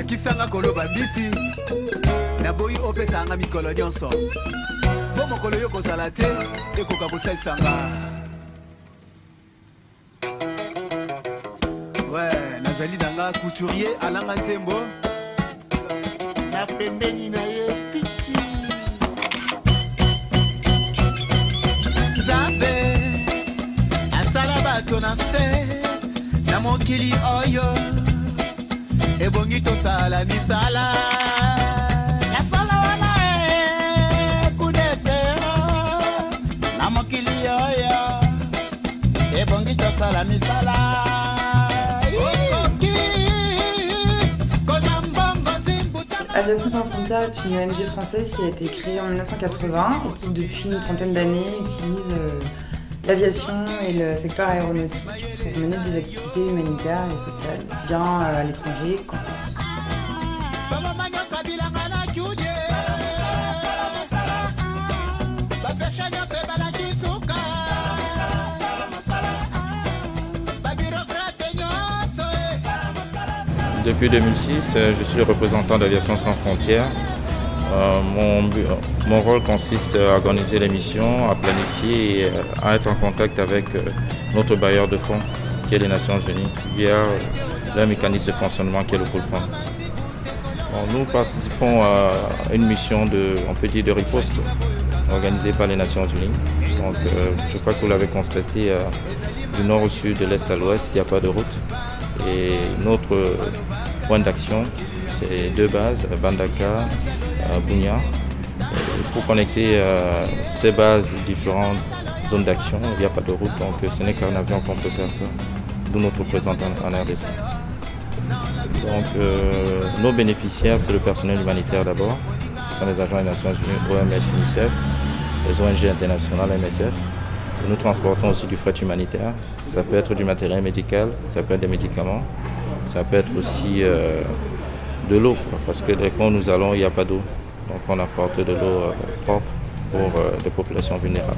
nakisanga koloba mbisi naboyi opesanga mikolo nyonso po mokolo yo kozala te ekoka kosalisanga nazali nanga couturier alanga nzembo na pembeni na ye pichi nzambe asala bato na se na mokili oyo ebongi tosala misala nasala wana kudete na mokili oyo ebongi tosala misala. Aviation Sans Frontières est une ONG française qui a été créée en 1980 et qui, depuis une trentaine d'années, utilise l'aviation et le secteur aéronautique pour mener des activités humanitaires et sociales, aussi bien à l'étranger qu'en France. Depuis 2006, je suis le représentant d'Aviation Sans Frontières. Mon rôle consiste à organiser les missions, à planifier et à être en contact avec notre bailleur de fonds, qui est les Nations Unies, via leur mécanisme de fonctionnement qui est le Pool Fund. Nous participons à une mission de riposte organisée par les Nations Unies. Donc, je crois que vous l'avez constaté, du nord au sud, de l'est à l'ouest, il n'y a pas de route. Et notre point d'action, c'est deux bases, Bandaka, Bunia. Pour connecter ces bases, différentes zones d'action, il n'y a pas de route, donc ce n'est qu'un avion qu'on peut faire ça, d'où notre présence en RDC. Donc nos bénéficiaires, c'est le personnel humanitaire d'abord, ce sont les agents des Nations Unies, OMS, UNICEF, les ONG internationales, MSF. Nous transportons aussi du fret humanitaire, ça peut être du matériel médical, ça peut être des médicaments, ça peut être aussi de l'eau, parce que quand nous allons, il n'y a pas d'eau. Donc on apporte de l'eau propre pour les populations vulnérables.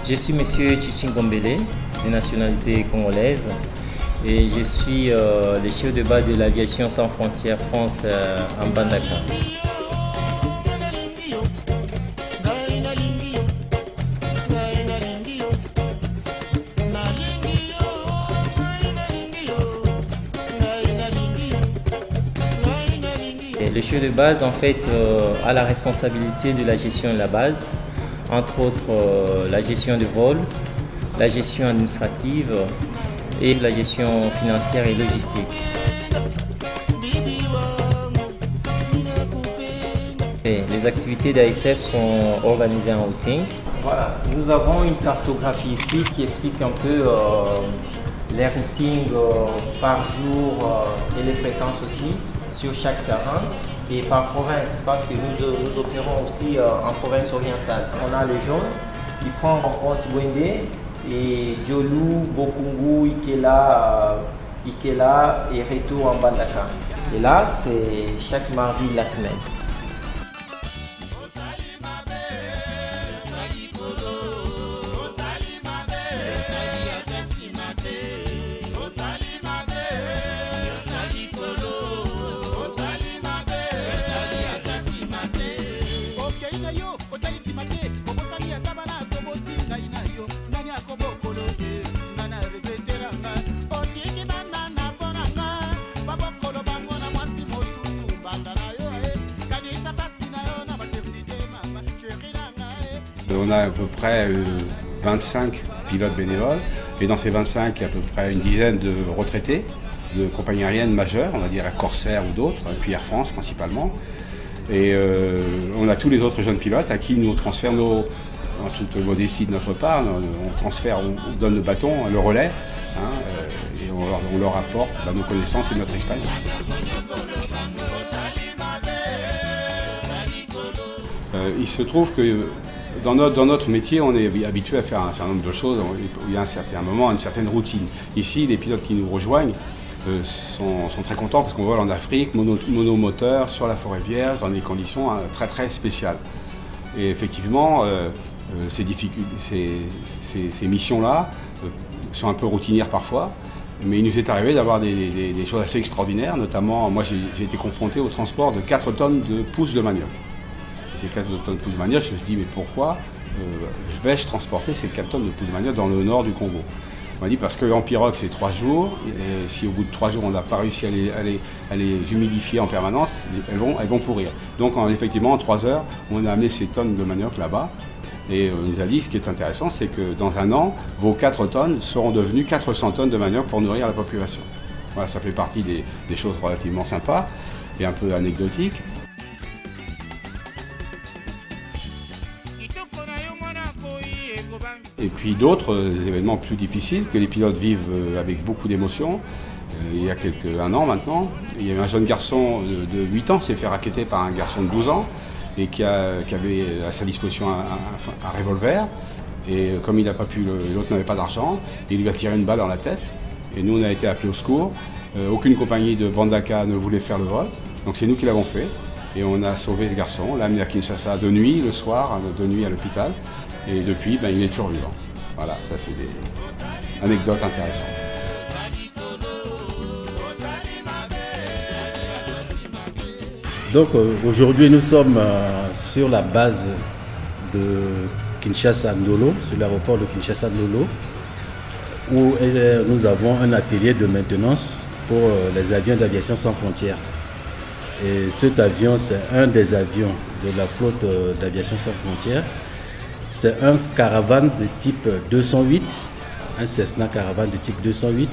Je suis M. Tchitchingombele, de nationalité congolaise, et je suis le chef de base de l'Aviation Sans Frontières France en Bandaka. Et le chef de base, en fait, a la responsabilité de la gestion de la base, entre autres la gestion de vol, la gestion administrative et la gestion financière et logistique. Et les activités d'ASF sont organisées en routing. Voilà, nous avons une cartographie ici qui explique un peu les routings par jour et les fréquences aussi sur chaque terrain. Et par province, parce que nous opérons aussi en province orientale. On a le jaune qui prend en compte Gwende et Djolou, Bokungu, Ikela et retour en Bandaka. Et là, c'est chaque mardi de la semaine. On a à peu près 25 pilotes bénévoles et dans ces 25, il y a à peu près une dizaine de retraités de compagnies aériennes majeures, on va dire Air Corsair ou d'autres, et puis Air France principalement. Et on a tous les autres jeunes pilotes à qui nous transférons en toute modestie de notre part, on donne le bâton, le relais, et on leur apporte nos connaissances et notre expérience. Il se trouve que Dans notre métier, on est habitué à faire un certain nombre de choses. Il y a un certain moment, une certaine routine. Ici, les pilotes qui nous rejoignent sont très contents parce qu'on vole en Afrique, monomoteur, sur la forêt vierge, dans des conditions très très spéciales. Et effectivement, ces missions-là sont un peu routinières parfois, mais il nous est arrivé d'avoir des choses assez extraordinaires. Notamment, moi j'ai été confronté au transport de 4 tonnes de pousses de manioc. Et ces 4 tonnes de pousses de manioc, je me suis dit, mais pourquoi vais-je transporter ces 4 tonnes de pousses de manioc dans le nord du Congo? On m'a dit parce qu'en pirogue c'est 3 jours, et si au bout de 3 jours on n'a pas réussi à les humidifier en permanence, elles vont pourrir. Donc effectivement en 3 heures, on a amené ces tonnes de manioc là-bas, et on nous a dit ce qui est intéressant, c'est que dans un an, vos 4 tonnes seront devenues 400 tonnes de manioc pour nourrir la population. Voilà, ça fait partie des choses relativement sympas et un peu anecdotiques. Et puis d'autres événements plus difficiles que les pilotes vivent avec beaucoup d'émotion. Il y a un an maintenant, il y a eu un jeune garçon de 8 ans qui s'est fait racketter par un garçon de 12 ans et qui avait à sa disposition un revolver. Et comme il n'a pas pu, l'autre n'avait pas d'argent, il lui a tiré une balle dans la tête. Et nous, on a été appelés au secours. Aucune compagnie de Bandaka ne voulait faire le vol. Donc c'est nous qui l'avons fait. Et on a sauvé ce garçon, on l'a amené à Kinshasa de nuit, le soir, de nuit à l'hôpital. Et depuis, il est toujours vivant. Voilà, ça c'est des anecdotes intéressantes. Donc aujourd'hui, nous sommes sur la base de Kinshasa-Ndolo, sur l'aéroport de Kinshasa-Ndolo, où nous avons un atelier de maintenance pour les avions d'aviation sans frontières. Et cet avion, c'est un des avions de la flotte d'aviation sans frontières. C'est un caravane de type 208, un Cessna caravane de type 208,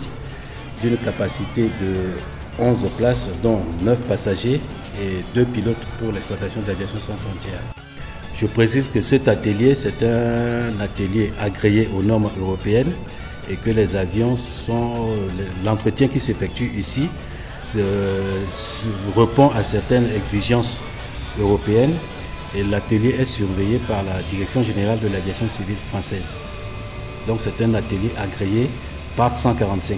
d'une capacité de 11 places, dont 9 passagers et 2 pilotes pour l'exploitation de l'aviation sans frontières. Je précise que cet atelier, c'est un atelier agréé aux normes européennes et que les avions l'entretien qui s'effectue ici répond à certaines exigences européennes. Et l'atelier est surveillé par la Direction générale de l'aviation civile française. Donc c'est un atelier agréé Part 145.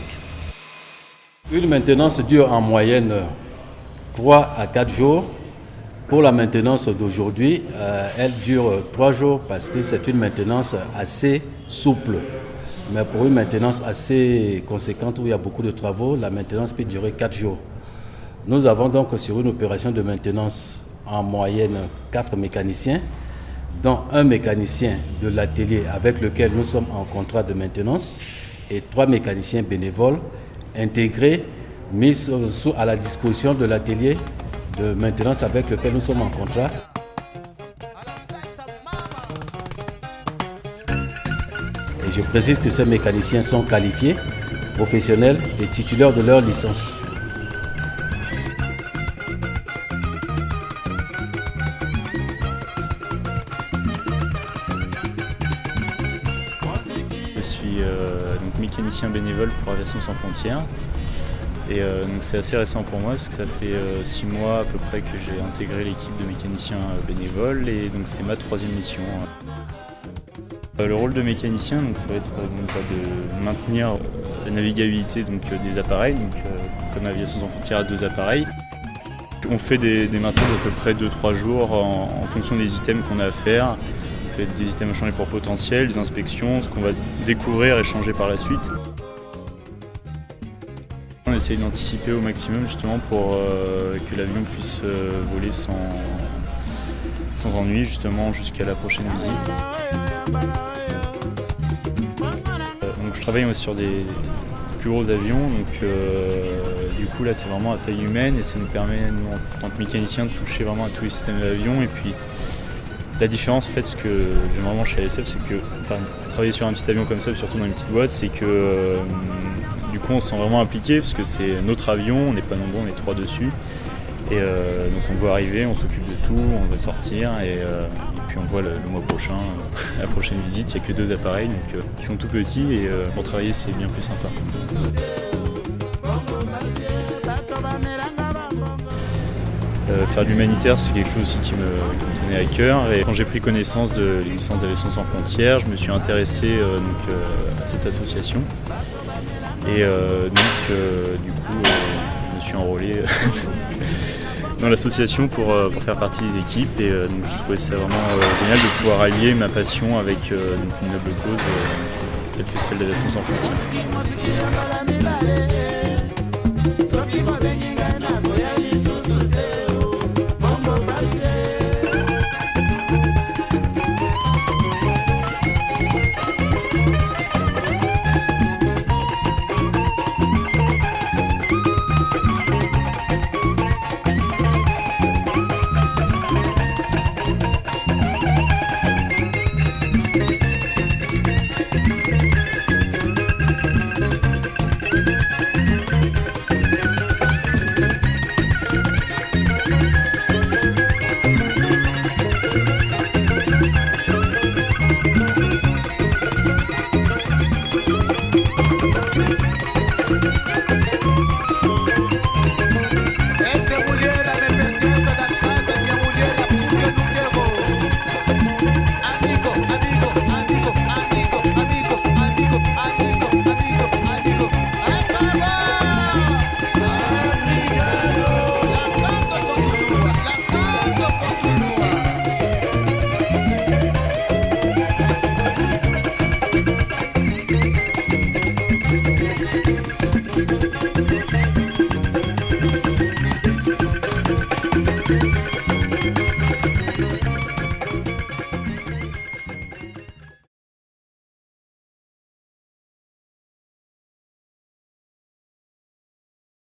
Une maintenance dure en moyenne 3 à 4 jours. Pour la maintenance d'aujourd'hui, elle dure 3 jours parce que c'est une maintenance assez souple. Mais pour une maintenance assez conséquente où il y a beaucoup de travaux, la maintenance peut durer 4 jours. Nous avons donc sur une opération de maintenance en moyenne 4 mécaniciens, dont un mécanicien de l'atelier avec lequel nous sommes en contrat de maintenance et 3 mécaniciens bénévoles intégrés, mis à la disposition de l'atelier de maintenance avec lequel nous sommes en contrat. Et je précise que ces mécaniciens sont qualifiés, professionnels et titulaires de leur licence. Donc mécanicien bénévole pour Aviation Sans Frontières. Et donc c'est assez récent pour moi parce que ça fait 6 mois à peu près que j'ai intégré l'équipe de mécaniciens bénévoles et donc c'est ma 3e mission. Le rôle de mécanicien, donc, ça va être de maintenir la navigabilité des appareils, comme Aviation Sans Frontières a 2 appareils. On fait des maintenances d'à peu près 2-3 jours en fonction des items qu'on a à faire. Ça va être des items à changer pour potentiel, des inspections, ce qu'on va découvrir et changer par la suite. On essaye d'anticiper au maximum justement pour que l'avion puisse voler sans ennui justement jusqu'à la prochaine visite. Donc je travaille sur des plus gros avions, donc du coup là c'est vraiment à taille humaine et ça nous permet nous, en tant que mécanicien de toucher vraiment à tous les systèmes de l'avion. Et puis la différence en fait, ce que j'aime vraiment chez ASF, c'est que travailler sur un petit avion comme ça, surtout dans une petite boîte, c'est que du coup on se sent vraiment impliqué parce que c'est notre avion, on n'est pas nombreux, on est 3 dessus. Et donc on voit arriver, on s'occupe de tout, on va sortir et puis on voit le mois prochain, la prochaine visite, il n'y a que 2 appareils donc, qui sont tout petits et pour travailler c'est bien plus sympa. Faire de l'humanitaire, c'est quelque chose aussi qui me tenait à cœur. Et quand j'ai pris connaissance de l'existence d'Aviation sans frontières, je me suis intéressé à cette association. Et du coup, je me suis enrôlé dans l'association pour faire partie des équipes. Et donc, je trouvais ça vraiment génial de pouvoir allier ma passion avec une noble cause telle que celle d'Aviation sans frontières.